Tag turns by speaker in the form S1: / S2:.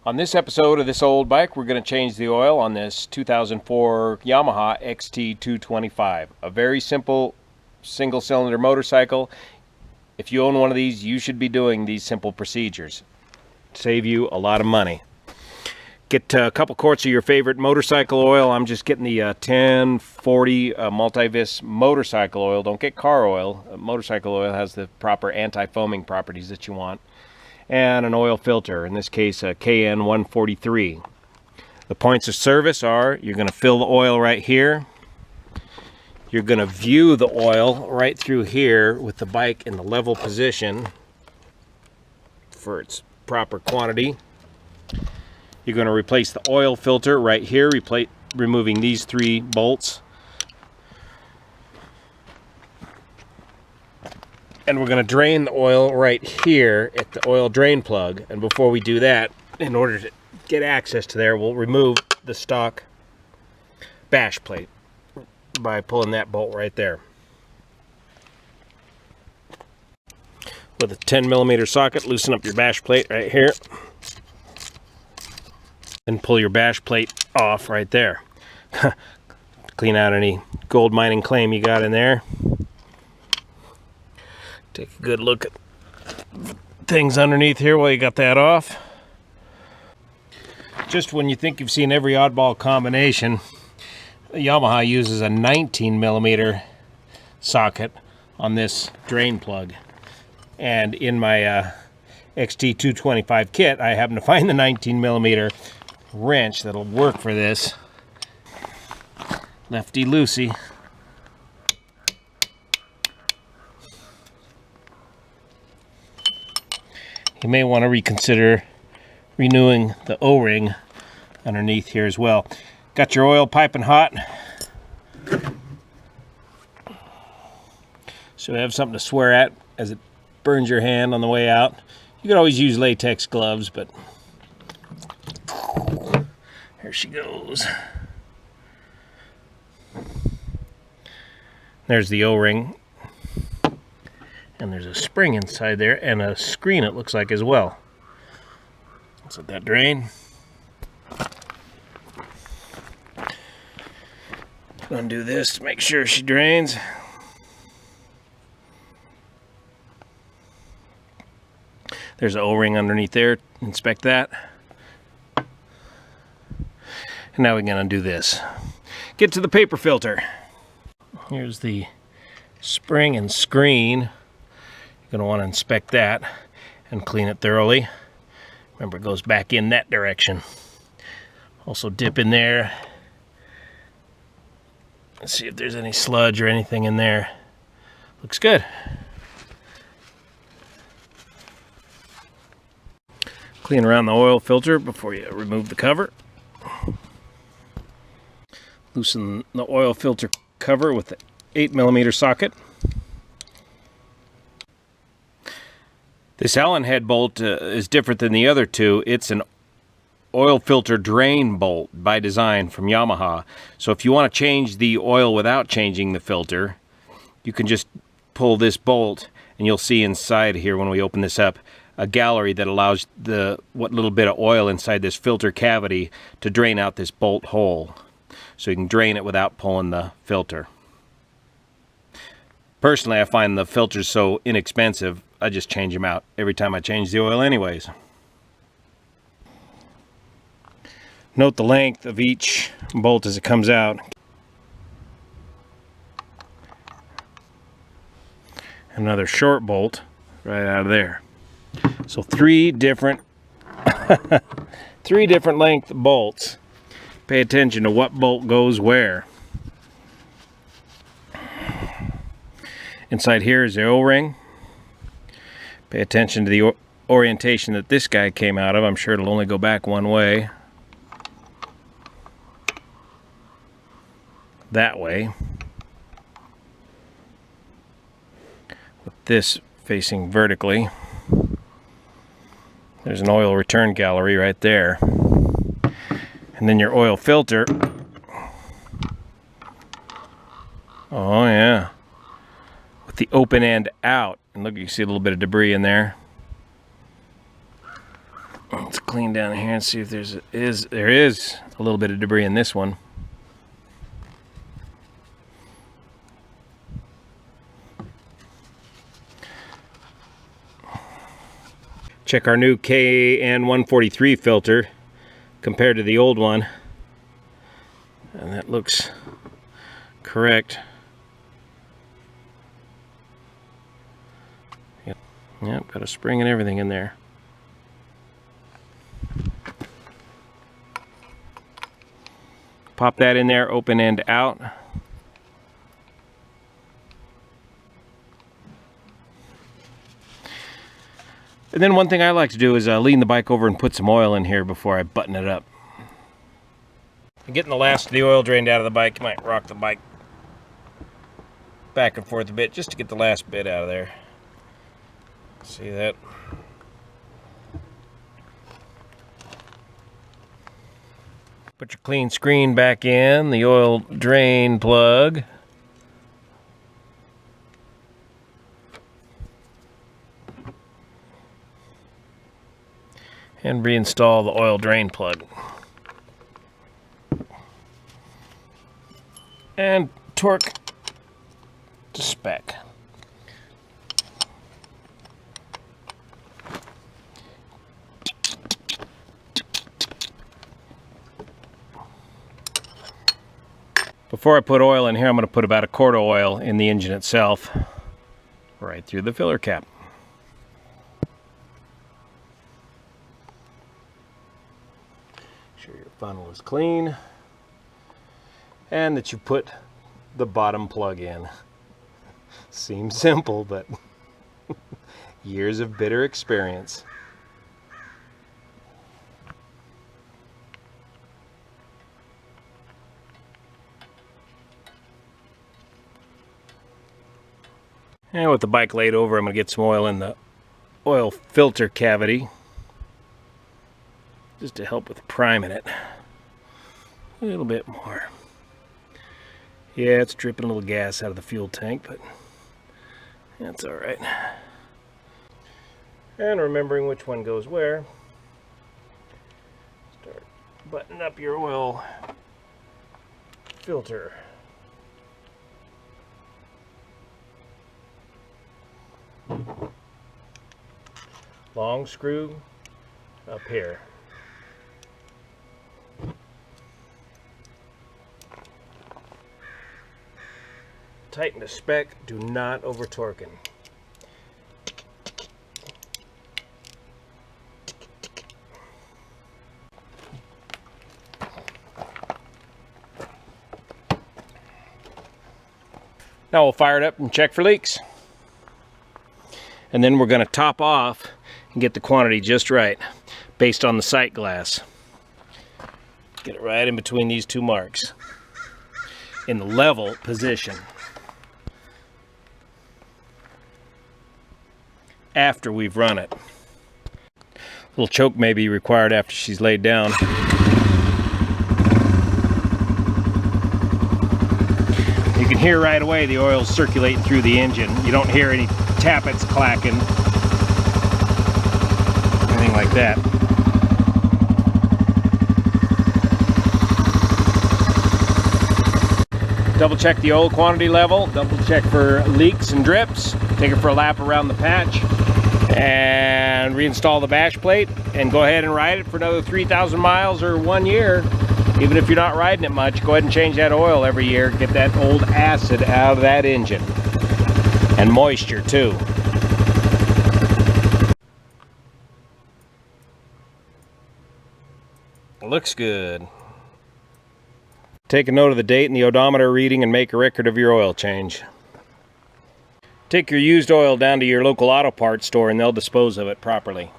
S1: On this episode of This Old Bike, we're going to change the oil on this 2004 Yamaha XT225. A very simple single-cylinder motorcycle. If you own one of these, you should be doing these simple procedures. Save you a lot of money. Get a couple quarts of your favorite motorcycle oil. I'm just getting the 1040 multi-vis motorcycle oil. Don't get car oil. Motorcycle oil has the proper anti-foaming properties that you want. And an oil filter, in this case a KN143. The points of service are, you're going to fill the oil right here. You're going to view the oil right through here with the bike in the level position for its proper quantity. You're going to replace the oil filter right here, removing these 3 bolts. And we're going to drain the oil right here at the oil drain plug. And before we do that, in order to get access to there, we'll remove the stock bash plate by pulling that bolt right there. With a 10mm socket, loosen up your bash plate right here. And pull your bash plate off right there. Clean out any gold mining claim you got in there. Take a good look at things underneath here while you got that off. Just when you think you've seen every oddball combination, Yamaha uses a 19mm socket on this drain plug. And in my XT225 kit, I happen to find the 19mm wrench that'll work for this. Lefty loosey. You may want to reconsider renewing the O-ring underneath here as well. Got your oil piping hot, so you have something to swear at as it burns your hand on the way out. You could always use latex gloves, but here she goes. There's the O-ring. And there's a spring inside there and a screen, it looks like, as well. Let's let that drain. Undo this to make sure she drains. There's an O-ring underneath there. Inspect that. And now we can undo this. Get to the paper filter. Here's the spring and screen. Going to want to inspect that and clean it thoroughly. Remember, it goes back in that direction. Also dip in there. Let's see if there's any sludge or anything in there. Looks good. Clean around the oil filter before you remove the cover. Loosen the oil filter cover with the 8mm socket. This Allen head bolt is different than the other two. It's an oil filter drain bolt by design from Yamaha. So if you want to change the oil without changing the filter, you can just pull this bolt, and you'll see inside here when we open this up a gallery that allows what little bit of oil inside this filter cavity to drain out this bolt hole. So you can drain it without pulling the filter. Personally, I find the filters so inexpensive, I just change them out every time I change the oil anyways. Note the length of each bolt as it comes out. Another short bolt right out of there. So 3 different 3 different length bolts. Pay attention to what bolt goes where. Inside here is the O-ring. Pay attention to the orientation that this guy came out of. I'm sure it'll only go back one way. That way. With this facing vertically. There's an oil return gallery right there. And then your oil filter. Oh yeah. With the open end out. And look, you see a little bit of debris in there. Let's clean down here and see if there is a little bit of debris in this one. Check our new KN143 filter compared to the old one, and that looks correct. Yep, got a spring and everything in there. Pop that in there, open end out. And then one thing I like to do is lean the bike over and put some oil in here before I button it up. Getting the last of the oil drained out of the bike, you might rock the bike back and forth a bit just to get the last bit out of there. See that? Put your clean screen back in, the oil drain plug. And reinstall the oil drain plug. And torque to spec. Before I put oil in here, I'm going to put about a quart of oil in the engine itself, right through the filler cap. Sure your funnel is clean and that you put the bottom plug in. Seems simple, but years of bitter experience. And with the bike laid over, I'm going to get some oil in the oil filter cavity, just to help with priming it. A little bit more. Yeah, it's dripping a little gas out of the fuel tank, but that's all right. And remembering which one goes where, start buttoning up your oil filter. Long screw up here. Tighten to spec, do not over torquing. Now we'll fire it up and check for leaks. And then we're going to top off and get the quantity just right based on the sight glass. Get it right in between these two marks in the level position. After we've run it. A little choke may be required after she's laid down. You can hear right away the oil's circulating through the engine. You don't hear any tappets clacking, anything like that. Double check the oil quantity level, double check for leaks and drips, take it for a lap around the patch, and reinstall the bash plate, and go ahead and ride it for another 3,000 miles or 1 year. Even if you're not riding it much, go ahead and change that oil every year. Get that old acid out of that engine. And moisture too. Looks good. Take a note of the date and the odometer reading and make a record of your oil change. Take your used oil down to your local auto parts store and they'll dispose of it properly.